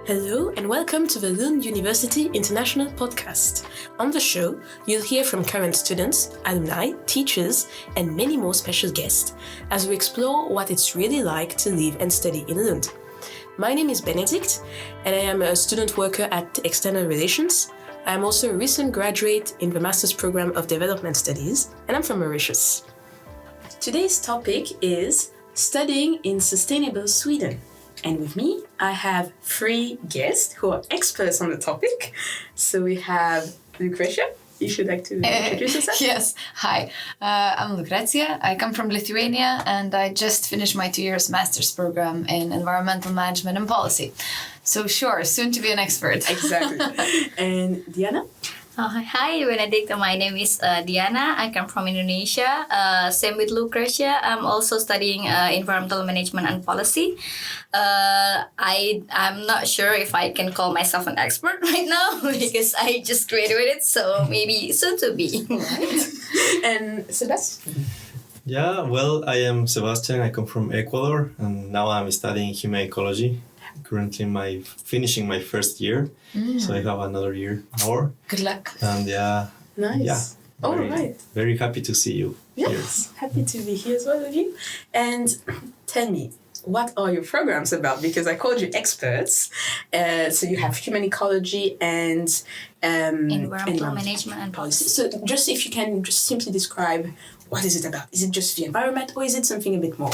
Hello and welcome to the Lund University International Podcast. On the show, you'll hear from current students, alumni, teachers, and many more special guests as we explore what it's really like to live and study in Lund. My name is Bénédicte, and I am a student worker at External Relations. I am also a recent graduate in the Master's Program of Development Studies, and I'm from Mauritius. Today's topic is studying in sustainable Sweden. And with me, I have three guests who are experts on the topic. So we have Lukrecija. You should like to introduce yourself? Yes. Hi, I'm Lukrecija. I come from Lithuania and I just finished my 2 years master's program in environmental management and policy. So sure, soon to be an expert. Exactly. And Diana? Hi, Bénédicte. My name is Diana. I come from Indonesia. Same with Lukrecija. I'm also studying environmental management and policy. I'm not sure if I can call myself an expert right now because I just graduated, so maybe soon to be. Right. And Sebastián? Yeah, well, I am Sebastián. I come from Ecuador, and now I'm studying Human Ecology. Currently, finishing my first year, so I have another year more. Good luck. And Nice. All right. Very happy to see you. Yes, happy to be here as well with you. And tell me, what are your programs about? Because I called you experts. So you have Human Ecology and Environmental management and policy. So just if you can just simply describe what is it about? Is it just the environment or is it something a bit more?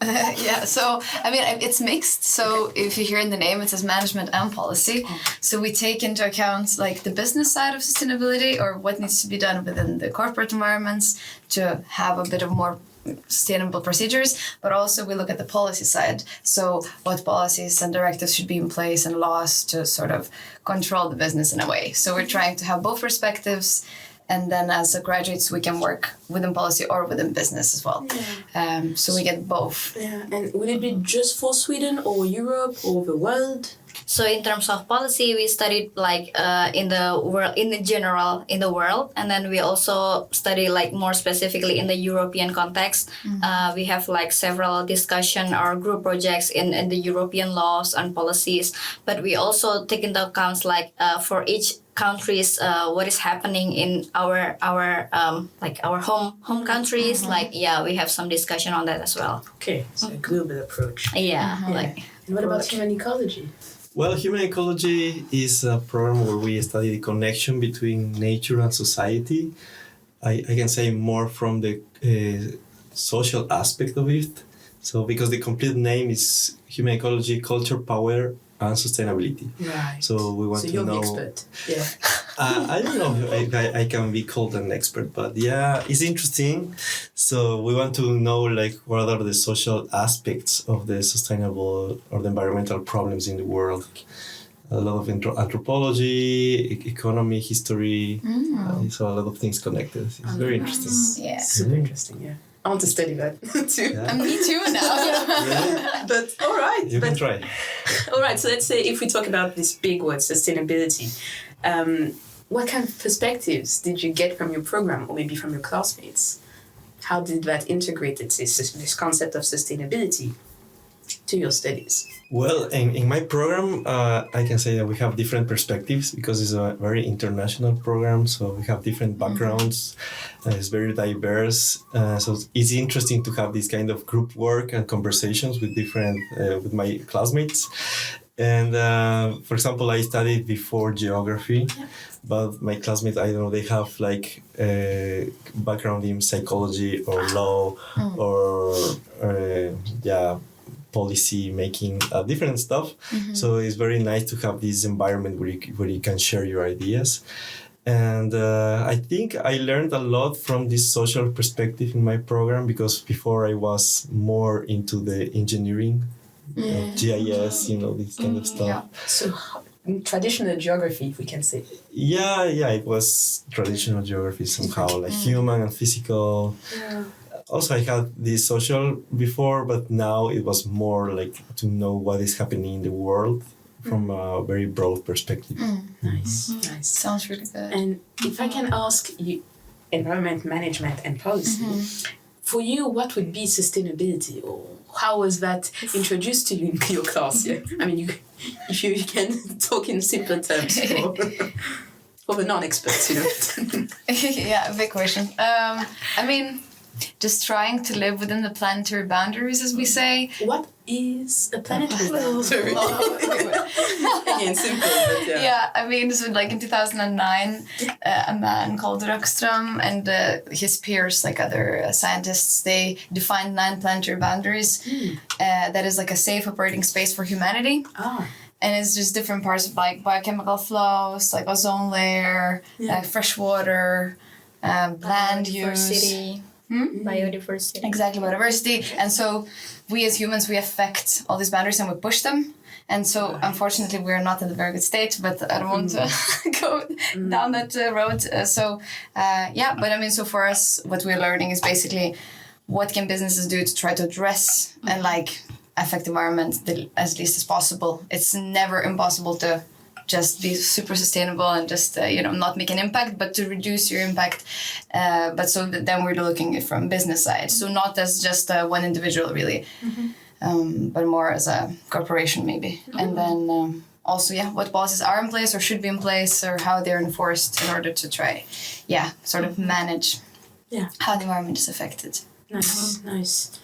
It's mixed. So if you hear in the name, it says management and policy. So we take into account like the business side of sustainability or what needs to be done within the corporate environments to have a bit of more sustainable procedures, but also we look at the policy side. So what policies and directives should be in place and laws to sort of control the business in a way. So we're trying to have both perspectives. And then as graduates, we can work within policy or within business as well. Yeah. So we get both. Yeah. And would it be just for Sweden or Europe or the world? So in terms of policy, we studied like in the world, in the world, and then we also study like more specifically in the European context. Mm-hmm. We have like several discussion or group projects in the European laws and policies, but we also take into account like for each countries what is happening in our home countries. Mm-hmm. We have some discussion on that as well. Okay, so a global approach. Yeah. And what about Human Ecology? Well, Human Ecology is a program where we study the connection between nature and society. I can say more from the social aspect of it. So because the complete name is Human Ecology, Culture, Power, and Sustainability. Right. So we want to know. So you're the expert. Yeah. I don't know if I can be called an expert, but yeah, it's interesting. So we want to know like what are the social aspects of the sustainable or the environmental problems in the world. A lot of anthropology, economy, history. So a lot of things connected. It's very interesting. Yeah. Super interesting. Yeah. I want to study that too. Yeah. Me too now. Yeah. But all right. You can try. All right. So let's say if we talk about this big word, sustainability, what kind of perspectives did you get from your program or maybe from your classmates? How did that integrate this concept of sustainability to your studies? Well, in my program, I can say that we have different perspectives because it's a very international program. So we have different backgrounds. It's very diverse. So it's interesting to have this kind of group work and conversations with with my classmates. And for example, I studied before geography, but my classmates, I don't know, they have like a background in psychology or law or policy making, different stuff. Mm-hmm. So it's very nice to have this environment where you can share your ideas. And I think I learned a lot from this social perspective in my program because before I was more into the engineering, GIS, this kind of stuff. Yeah. So traditional geography, if we can say. Yeah, it was traditional geography somehow, like human and physical. Yeah. Also, I had this social before, but now it was more like to know what is happening in the world from a very broad perspective. Nice. Sounds really good. And if I can ask you, environment management and policy, for you, what would be sustainability, or how was that introduced to you in your class? Yeah, I mean, you if you can talk in simple terms for the non-experts, you know. Yeah, big question. I mean, just trying to live within the planetary boundaries, as we say. What is a planetary boundary? Again, simple, but yeah. Yeah, I mean, so like in 2009, a man called Röckström and his peers, like other scientists, they defined 9 planetary boundaries. That is like a safe operating space for humanity. Ah. And it's just different parts of like biochemical flows, like ozone layer, fresh water, land use. Biodiversity. Exactly, biodiversity. And so we as humans, we affect all these boundaries and we push them. And so unfortunately, we're not in a very good state, but I don't want to go down that road. But I mean, so for us, what we're learning is basically what can businesses do to try to address and like affect the environment as least as possible. It's never impossible to just be super sustainable and just not make an impact, but to reduce your impact. But so then we're looking at from business side, so not as just one individual really, but more as a corporation maybe. And then also what policies are in place or should be in place, or how they're enforced in order to try sort of manage how the environment is affected. Nice.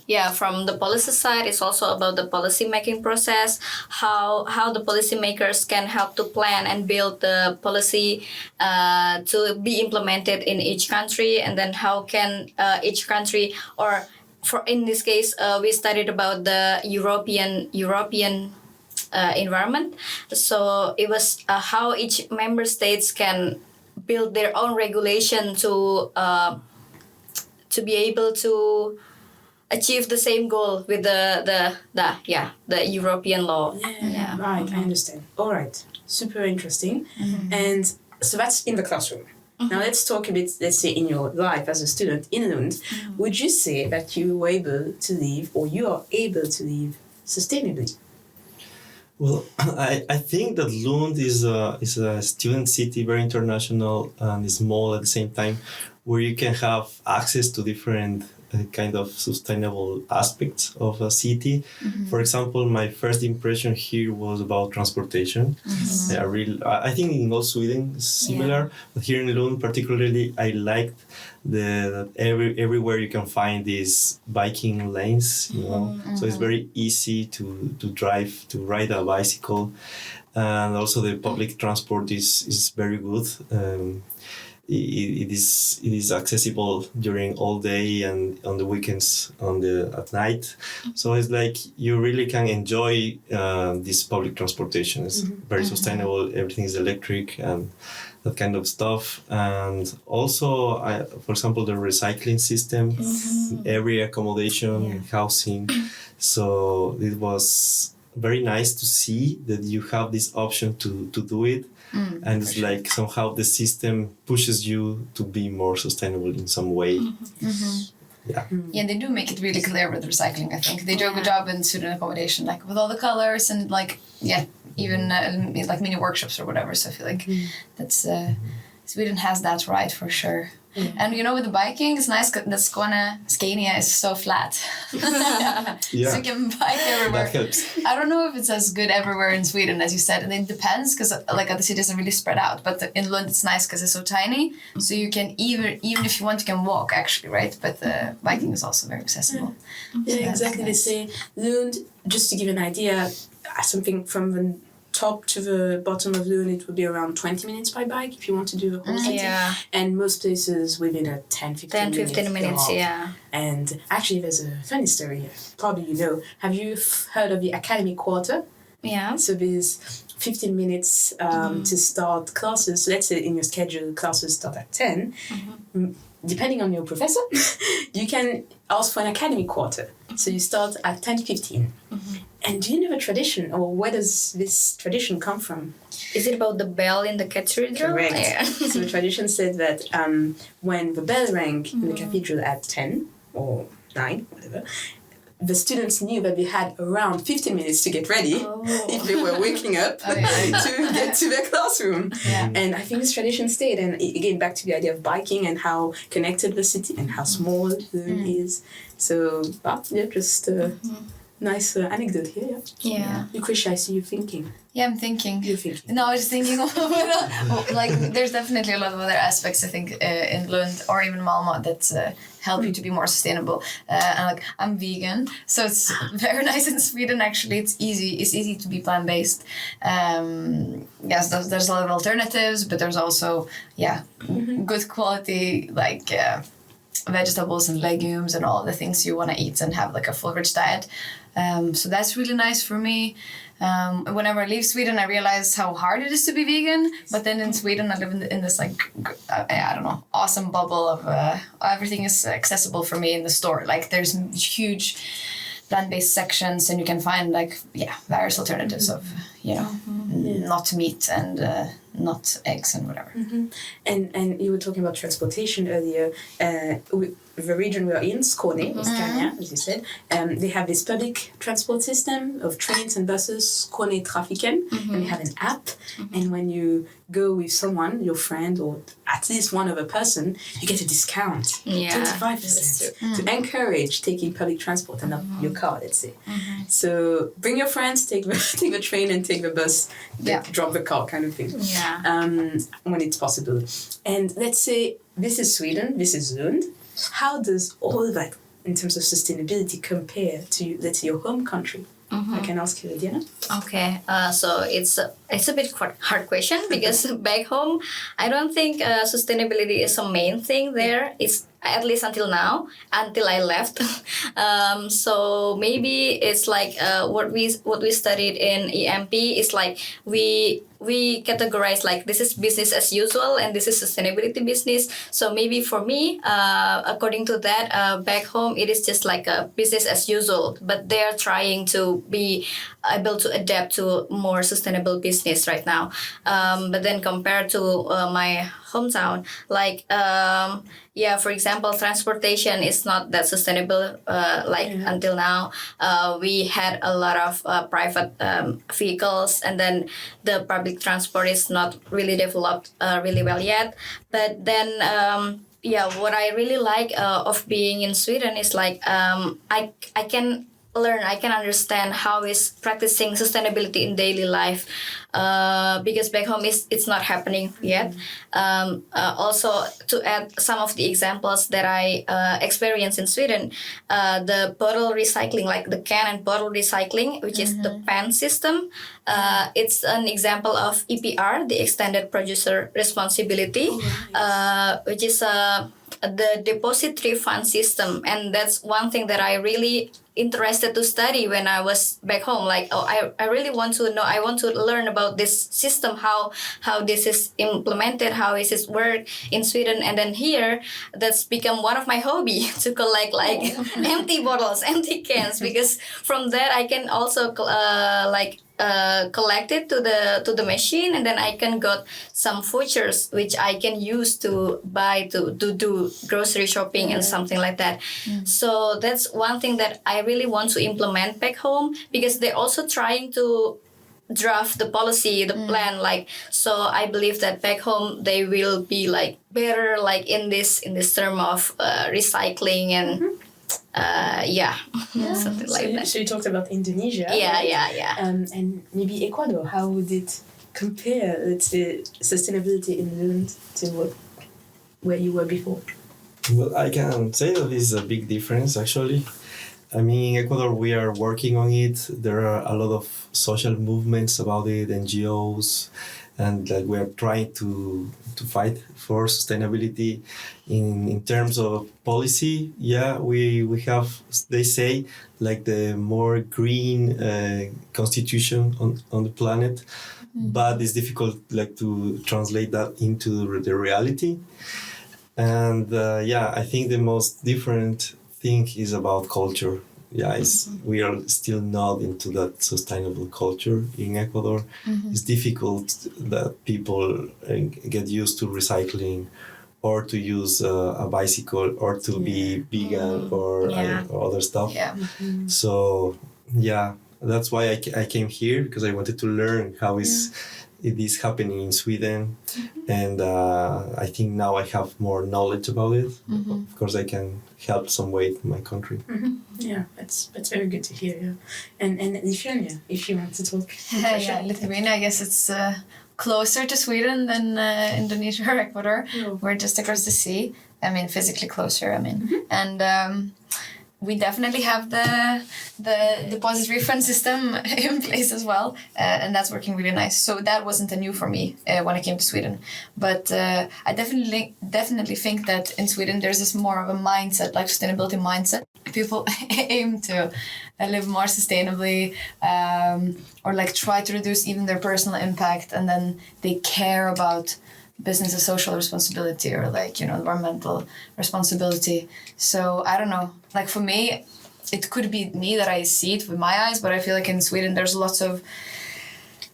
Yeah, from the policy side, it's also about the policy making process, how the policymakers can help to plan and build the policy to be implemented in each country, and then how can each country, or for in this case, we studied about the European environment. So it was how each member states can build their own regulation to be able to achieve the same goal with the European law. Yeah, right, I understand. All right, super interesting. And so that's in the classroom. Now let's talk a bit, let's say in your life as a student in Lund, would you say that you were able to live, or you are able to live sustainably? Well, I think that Lund is a student city, very international and small at the same time, where you can have access to different kind of sustainable aspects of a city. For example, my first impression here was about transportation. I think in all Sweden is similar, but here in Lund particularly, I liked that everywhere you can find these biking lanes, you know. So it's very easy to drive, to ride a bicycle, and also the public transport is very good. It is accessible during all day and on the weekends at night. So it's like you really can enjoy this public transportation. It's very sustainable. Everything is electric and that kind of stuff. And also, for example, the recycling system, every accommodation, housing. So it was very nice to see that you have this option to do it. And it's like somehow the system pushes you to be more sustainable in some way. Yeah, they do make it really clear with recycling, I think. They do a good job in student accommodation, like with all the colors and like, even like mini workshops or whatever. So I feel like that's, Sweden has that right for sure. And with the biking, it's nice because Scania is so flat. So you can bike everywhere. That helps. I don't know if it's as good everywhere in Sweden as you said, and it depends because like other cities are really spread out. But in Lund, it's nice because it's so tiny, so you can even if you want, you can walk actually, right? But biking is also very accessible. Yeah, exactly. Nice. They say Lund, just to give an idea, something from the top to the bottom of Lund, it would be around 20 minutes by bike if you want to do the whole city. And most places within a 10-15 minutes. And actually, there's a funny story here. Probably you know. Have you heard of the Academy Quarter? Yeah. So there's 15 minutes to start classes. So let's say in your schedule, classes start at 10. Depending on your professor, you can ask for an Academy Quarter. So you start at 10:15. And do you know the tradition, or where does this tradition come from? Is it about the bell in the cathedral? Correct. Yeah. So the tradition said that when the bell rang in the cathedral at 10 or 9, whatever, the students knew that they had around 15 minutes to get ready if they were waking up to get to their classroom. And I think this tradition stayed. And again, back to the idea of biking and how connected the city and how small Lund is. So, just Nice anecdote here. Yeah. Lukrecija, I see you thinking. Yeah, I'm thinking. You're thinking. No, I was thinking like there's definitely a lot of other aspects I think in Lund or even Malmö that help you to be more sustainable. And like I'm vegan, so it's very nice in Sweden. Actually, it's easy to be plant-based. Yes, there's a lot of alternatives, but there's also good quality like vegetables and legumes and all the things you want to eat and have like a full rich diet. So that's really nice for me. Whenever I leave Sweden, I realize how hard it is to be vegan. But then in Sweden, I live in this like, I don't know, awesome bubble of everything is accessible for me in the store. Like there's huge plant-based sections and you can find like, various alternatives of, not meat and not eggs and whatever. And you were talking about transportation earlier. The region we are in, Skåne, Scania, as you said, they have this public transport system of trains and buses, Skåne Trafiken, and they have an app. And when you go with someone, your friend, or at least one other person, you get a discount, 25%, to encourage taking public transport and not your car, let's say. So bring your friends, take the train and take the bus, drop the car kind of thing, when it's possible. And let's say this is Sweden, this is Lund. How does all that, in terms of sustainability, compare to, let's say, your home country? I can ask you, Diana. Okay, so it's a bit hard question because back home, I don't think sustainability is a main thing there. It's at least until now, until I left. So maybe it's like what we studied in EMP is like we categorize like this is business as usual and this is sustainability business. So maybe for me, according to that, back home it is just like a business as usual, but they are trying to be able to adapt to more sustainable business right now. But then compared to my hometown, like for example, transportation is not that sustainable until now. We had a lot of private vehicles, and then the public transport is not really developed really well yet. But then what I really like of being in Sweden is like I can learn, I can understand how is practicing sustainability in daily life, because back home it's not happening yet. Also, to add some of the examples that I experienced in Sweden, the bottle recycling, like the can and bottle recycling, which is the PAN system. It's an example of EPR, the Extended Producer Responsibility, which is the deposit refund system. And that's one thing that I really interested to study when I was back home. Like, I really want to know, I want to learn about this system, how this is implemented, how is it work in Sweden. And then here, that's become one of my hobby to collect like empty bottles, empty cans, because from that I can also collect it to the machine, and then I can got some vouchers which I can use to buy to do grocery shopping and something like that. So that's one thing that I really want to implement back home, because they're also trying to draft the policy, the plan, like, so I believe that back home they will be like better like in this term of recycling and something like that. So you talked about Indonesia. Yeah. And maybe Ecuador. How would it compare, let's say, sustainability in Lund to where you were before? Well, I can say that this is a big difference, actually. I mean, in Ecuador, we are working on it. There are a lot of social movements about it, NGOs, and like we are trying to fight for sustainability in terms of policy. We have, they say, like the more green constitution on the planet, but it's difficult like to translate that into the reality. And I think the most different thing is about culture. We are still not into that sustainable culture in Ecuador. It's difficult that people get used to recycling or to use a bicycle or to be vegan or other stuff. So that's why I came here, because I wanted to learn how is it is happening in Sweden, and I think now I have more knowledge about it. Of course, I can help some way in my country. Yeah, that's very good to hear. Yeah, and Lithuania, if you want to talk. Yeah, Lithuania, I guess it's closer to Sweden than Indonesia or Ecuador. We're just across the sea. I mean, physically closer. I mean, and we definitely have the deposit refund system in place as well, and that's working really nice. So that wasn't a new for me when I came to Sweden, but I definitely think that in Sweden there's this more of a mindset, like sustainability mindset. People aim to live more sustainably, or like try to reduce even their personal impact, and then they care about business social responsibility or like, you know, environmental responsibility. So I don't know, like for me, it could be me that I see it with my eyes, but I feel like in Sweden there's lots of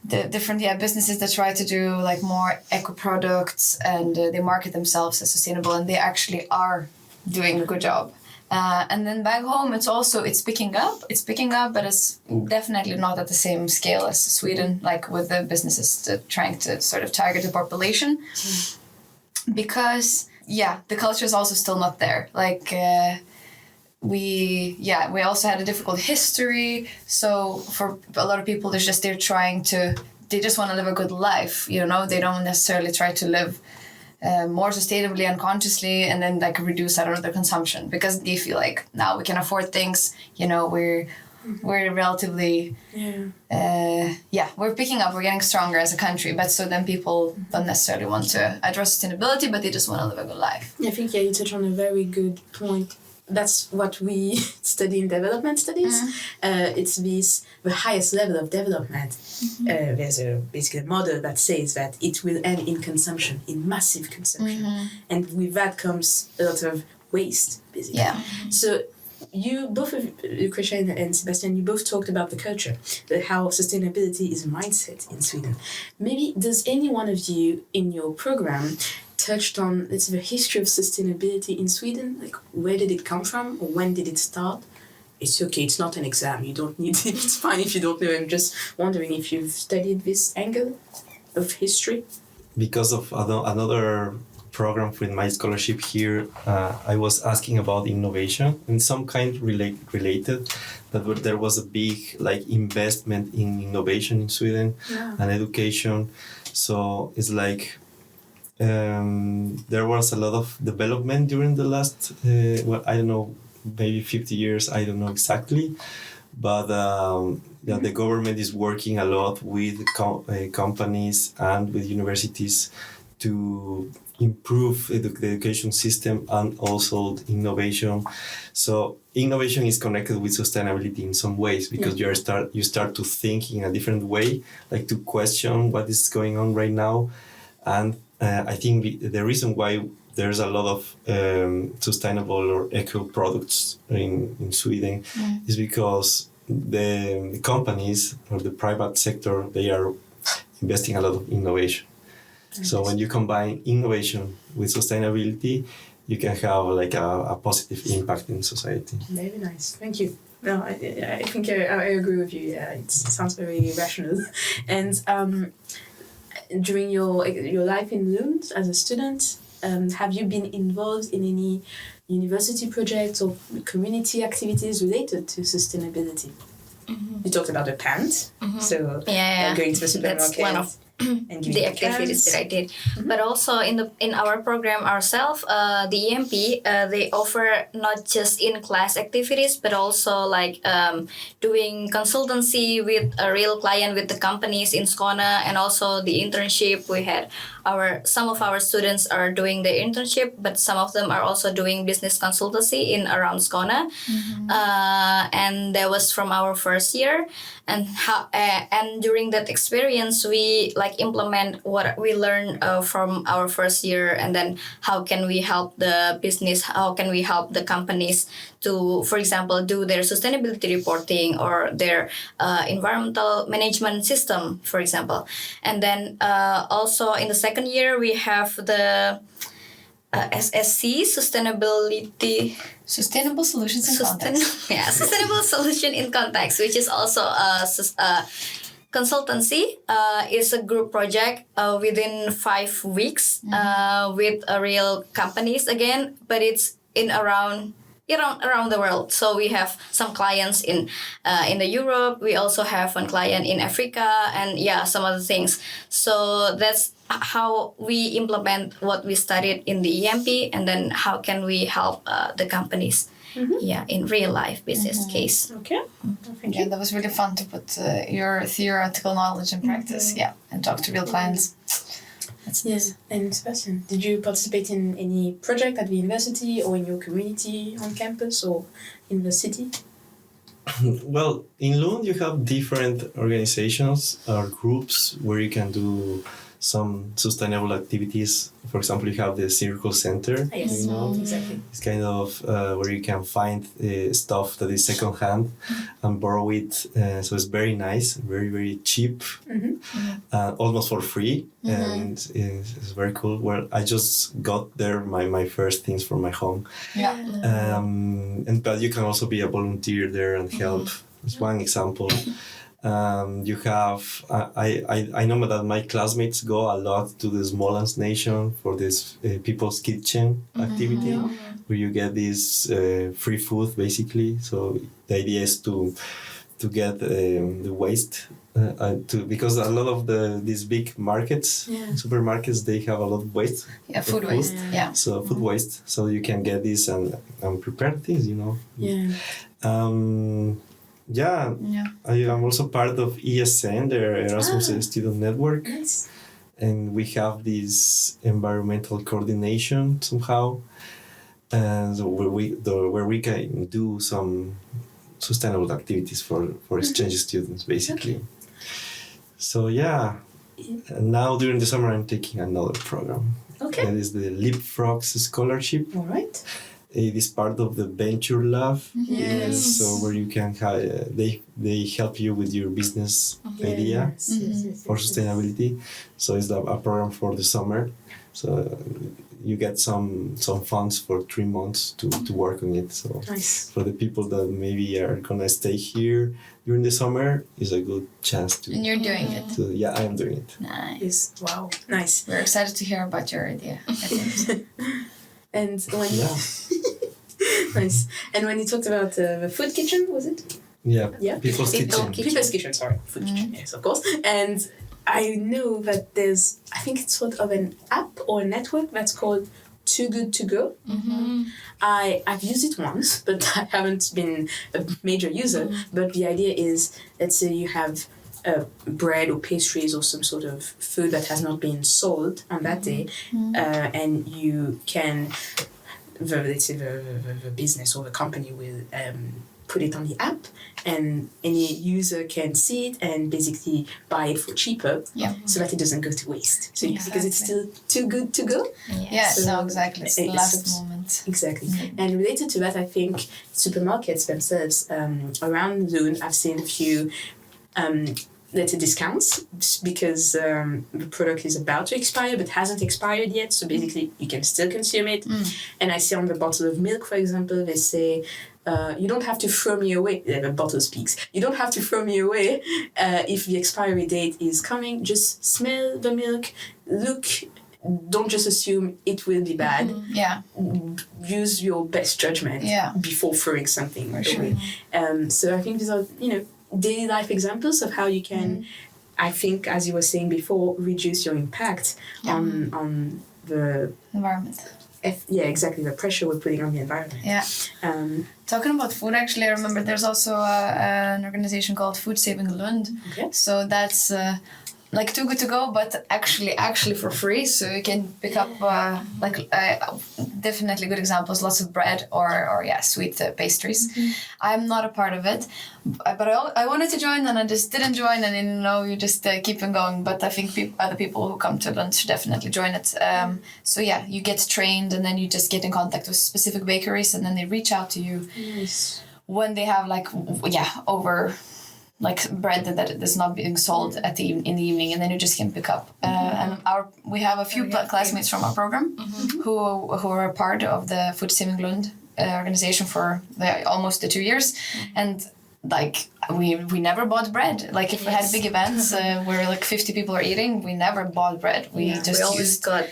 the different businesses that try to do like more eco products, and they market themselves as sustainable, and they actually are doing a good job. And then back home, it's picking up, but it's definitely not at the same scale as Sweden, like with the businesses trying to sort of target the population. Because, the culture is also still not there. Like, we also had a difficult history. So for a lot of people, they just want to live a good life, you know, they don't necessarily try to live more sustainably and consciously, and then like reduce their consumption, because they feel like now we can afford things, you know, we're relatively we're picking up, we're getting stronger as a country, but so then people don't necessarily want to address sustainability, but they just want to live a good life. I think you touch on a very good point. That's what we study in development studies. It's the highest level of development. There's basically a model that says that it will end in consumption, in massive consumption. And with that comes a lot of waste, basically. So you both, Lukrecija and Sebastián, you both talked about the culture, how sustainability is a mindset in Sweden. Maybe does any one of you in your program touched on, let's say, the history of sustainability in Sweden? Like, where did it come from, or when did it start? It's okay, it's not an exam, you don't need it, it's fine if you don't know. I'm just wondering if you've studied this angle of history. Because of another program with my scholarship here, I was asking about innovation in some kind related, that there was a big like investment in innovation in Sweden and education. So it's like there was a lot of development during the last, I don't know, maybe 50 years, I don't know exactly. But the government is working a lot with companies and with universities to improve the education system and also innovation. So innovation is connected with sustainability in some ways, because you start to think in a different way, like to question what is going on right now. And I think the reason why there's a lot of sustainable or eco products in Sweden is because the companies or the private sector, they are investing a lot of innovation. So when you combine innovation with sustainability, you can have like a positive impact in society. Very nice, thank you. No, I think I agree with you. It sounds very rational. And during your life in Lund as a student, have you been involved in any university projects or community activities related to sustainability? You talked about a pant, so going to the supermarket. That's one of the activities that I did. But also in our program ourselves, the EMP, they offer not just in-class activities, but also like doing consultancy with a real client with the companies in Skåne, and also the internship. We had some of our students are doing the internship, but some of them are also doing business consultancy in around Skåne. And that was from our first year. And during that experience, we like implement what we learned from our first year, and then how can we help the business, how can we help the companies to, for example, do their sustainability reporting or their environmental management system, for example. And then also in the second year, we have the SSC, Sustainable Solutions in Context. Sustainable Solution in Context, which is also consultancy is a group project within 5 weeks with real companies again, but it's in around the world. So we have some clients in the Europe. We also have one client in Africa, and some other things. So that's how we implement what we studied in the EMP, and then how can we help the companies in real life business case. Okay. Thank you. That was really fun to put your theoretical knowledge in practice. And talk to real clients. That's nice. And Sebastián, did you participate in any project at the university or in your community on campus or in the city? Well, in Lund you have different organizations or groups where you can do some sustainable activities. For example, you have the Circle Center. Yes, exactly. It's kind of where you can find stuff that is secondhand and borrow it. So it's very nice, very, very cheap, almost for free. And it's very cool. Well, I just got there my first things from my home. But you can also be a volunteer there and help. It's one example. You have I know that my classmates go a lot to the Smolensk Nation for this people's kitchen activity where you get this free food basically. So the idea is to get the waste because a lot of these big markets, supermarkets, they have a lot of waste. Food waste. So food waste. So you can get this and prepare things, I am also part of ESN, the Erasmus Student Network. Nice. And we have this environmental coordination somehow, and where we can do some sustainable activities for exchange students, basically. So and now during the summer I'm taking another program. Okay. That is the Leapfrogs Scholarship. All right. It is part of the Venture Lab. Yes. So where you can they help you with your business idea for sustainability. So it's a program for the summer. So you get some funds for 3 months to work on it. So nice. For the people that maybe are gonna stay here during the summer, is a good chance to. And you're doing it. I am doing it. Nice. Wow. Nice. We're excited to hear about your idea. And when nice. And when you talked about the food kitchen, was it? Yeah. People's Kitchen. People's Kitchen, sorry. Food kitchen, yes, of course. And I know that there's, I think it's sort of an app or a network that's called Too Good To Go. I've used it once, but I haven't been a major user. But the idea is, let's say you have bread or pastries or some sort of food that has not been sold on that day, and you can, let's say the business or the company will put it on the app, and any user can see it and basically buy it for cheaper, so that it doesn't go to waste. So because it's still too good to go. Exactly. It's the last moment. Exactly. And related to that, I think supermarkets themselves around Lund, I've seen a few let's say discounts because the product is about to expire but hasn't expired yet, so basically you can still consume it. And I see on the bottle of milk, for example, they say you don't have to throw me away. The bottle speaks. You don't have to throw me away if the expiry date is coming. Just smell the milk, look, don't just assume it will be bad. Use your best judgment before throwing something away. So I think these are, daily life examples of how you can, I think, as you were saying before, reduce your impact on the environment. Exactly, the pressure we're putting on the environment. Talking about food, actually, I remember there's also an organization called Food Saving Lund. So that's like Too Good To Go, but actually for free. So you can pick up definitely good examples, lots of bread or sweet pastries. I'm not a part of it, but I wanted to join and I just didn't join, and you just keep on going. But I think other people who come to Lund should definitely join it. So you get trained, and then you just get in contact with specific bakeries, and then they reach out to you when they have over bread that is not being sold in the evening, and then you just can pick up. And we have a few classmates from our program who are a part of the Food Saving Lund organization for almost the 2 years, and like we never bought bread. Like if we had big events where like 50 people are eating, we never bought bread. We just always used got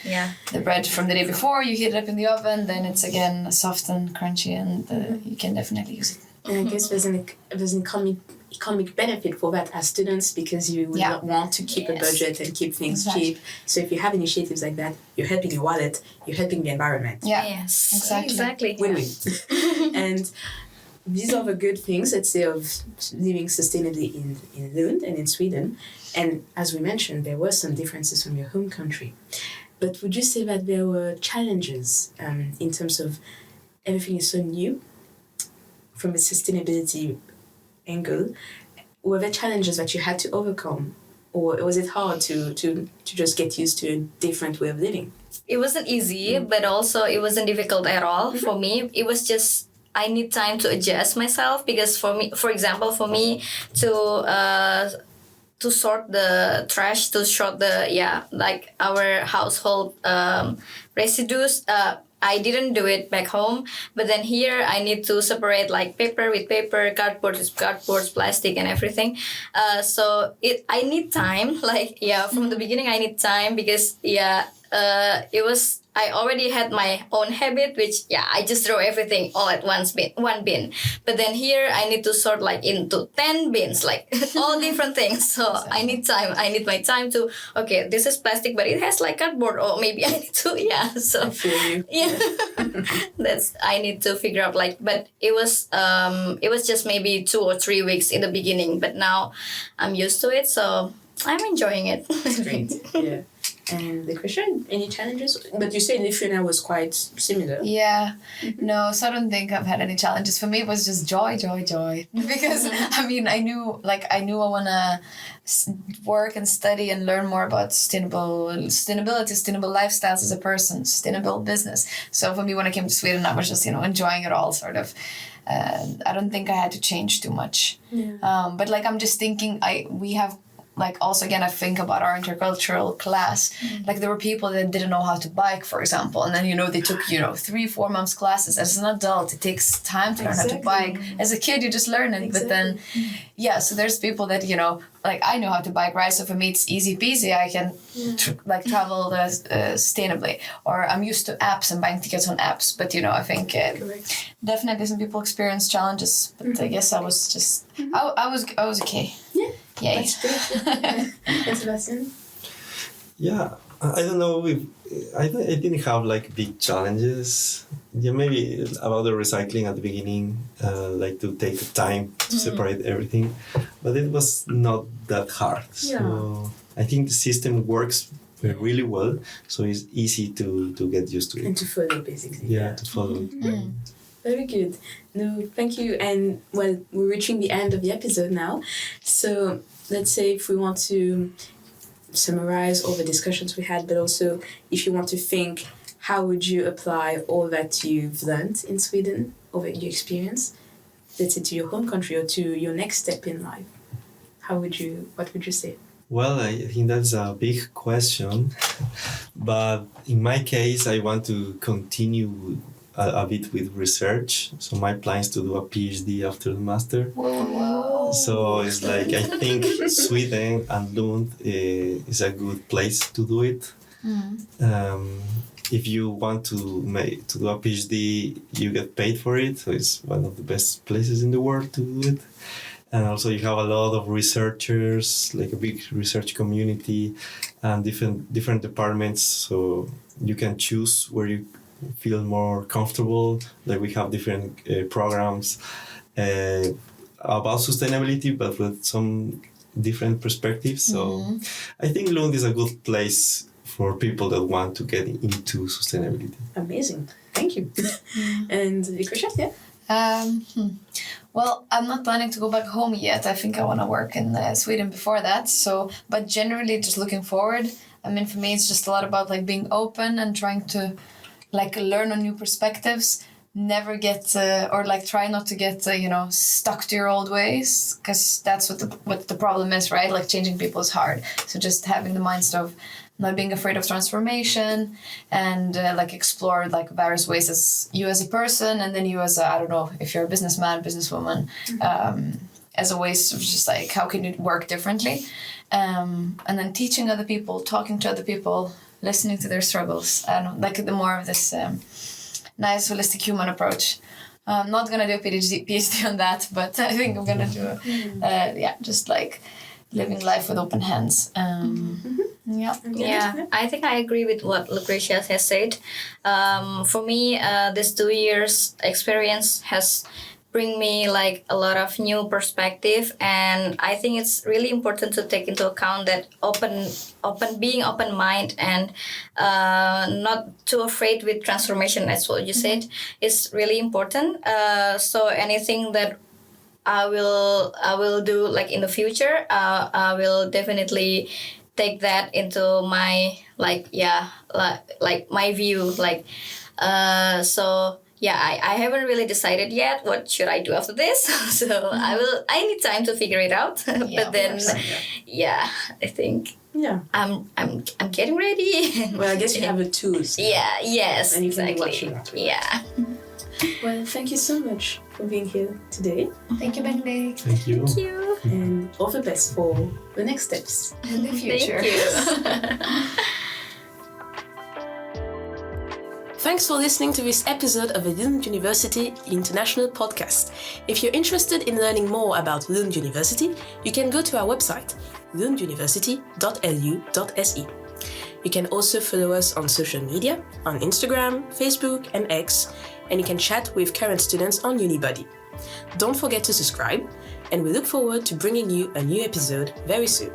the bread from the day before. You heat it up in the oven, then it's again soft and crunchy, and you can definitely use it. And I guess there's an economic benefit for that as students, because you would not want to keep a budget and keep things cheap. So if you have initiatives like that, you're helping the wallet, you're helping the environment. Yeah, yes, exactly. Win-win. And these are the good things, let's say, of living sustainably in Lund and in Sweden. And as we mentioned, there were some differences from your home country. But would you say that there were challenges in terms of everything is so new from a sustainability angle? Were there challenges that you had to overcome? Or was it hard to just get used to a different way of living? It wasn't easy, but also it wasn't difficult at all for me. It was just I need time to adjust myself, because for me, for example, to sort the trash, to sort the like our household residues. I didn't do it back home, but then here I need to separate like paper with paper, cardboard with cardboard, plastic and everything. So I need time. Like from the beginning I need time, because it was. I already had my own habit, which I just throw everything all at one bin. But then here I need to sort like into 10 bins, like all different things. So I need time. I need my time to, okay, this is plastic, but it has like cardboard, or maybe I need to, so. I feel you. Yeah. I need to figure out but it was just maybe 2 or 3 weeks in the beginning, but now I'm used to it. So I'm enjoying it. That's great. Yeah. And Lukrecija, any challenges? But you say Lithuania was quite similar. Yeah. No, so I don't think I've had any challenges. For me, it was just joy. Because, I mean, I knew I want to work and study and learn more about sustainability, sustainable lifestyles as a person, sustainable business. So for me, when I came to Sweden, I was just, enjoying it all, sort of. I don't think I had to change too much. Yeah. But, I'm just thinking we have... also, again, I think about our intercultural class. There were people that didn't know how to bike, for example. And then, they took, 3-4 months classes. As an adult, it takes time to learn how to bike. As a kid, you just learn it. Exactly. But then, so there's people that, I know how to bike, right? So for me, it's easy peasy. I can, travel sustainably. Or I'm used to apps and buying tickets on apps. But, I think definitely some people experience challenges. But I guess I was just... I was okay. Yeah. Yay. That's great. And Sebastián? Yeah, I don't know if I didn't have big challenges. Yeah, maybe about the recycling at the beginning, to take time to separate everything, but it was not that hard. Yeah. So I think the system works really well, so it's easy to get used to it. And to follow, basically. Yeah, to follow it. Very good. No, thank you. And we're reaching the end of the episode now. So let's say if we want to summarize all the discussions we had, but also if you want to think, how would you apply all that you've learned in Sweden over your experience, let's say to your home country or to your next step in life? What would you say? Well, I think that's a big question, but in my case, I want to continue a bit with research. So my plan is to do a PhD after the master. Wow. So it's I think Sweden and Lund is a good place to do it. If you want to do a PhD, you get paid for it. So it's one of the best places in the world to do it. And also you have a lot of researchers, a big research community and different departments. So you can choose where you feel more comfortable. We have different programs about sustainability, but with some different perspectives. So I think Lund is a good place for people that want to get into sustainability. Amazing. Thank you. And Lukrecija, yeah? Well, I'm not planning to go back home yet. I think I want to work in Sweden before that. So, but generally just looking forward. I mean, for me, it's just a lot about being open and trying to learn on new perspectives, never get try not to get stuck to your old ways, because that's what the problem is, right? Changing people is hard. So just having the mindset of not being afraid of transformation and explore various ways as you as a person, and then you as I don't know if you're a businessman, businesswoman, as a ways of just like, how can you work differently? And then teaching other people, talking to other people, listening to their struggles, and like the more of this nice holistic human approach. I'm not gonna do a PhD on that, but I think I'm gonna do just like living life with open hands. Yeah, I think I agree with what Lukrecija has said. For me, this 2 years experience has bring me like a lot of new perspective, and I think it's really important to take into account that being open mind and not too afraid with transformation. That's what you said is really important. So anything that I will do like in the future, I will definitely take that into my like my view, like so. Yeah, I haven't really decided yet what should I do after this. So I need time to figure it out. But then I think I'm getting ready. Well, I guess you have the tools. Yeah, yes, and you can exactly. Yeah. Well, thank you so much for being here today. Thank you, Bénédicte. Thank you. Thank you. And all the best for the next steps In the future. Thank you. Thanks for listening to this episode of the Lund University International Podcast. If you're interested in learning more about Lund University, you can go to our website, lunduniversity.lu.se. You can also follow us on social media, on Instagram, Facebook, and X, and you can chat with current students on Unibody. Don't forget to subscribe, and we look forward to bringing you a new episode very soon.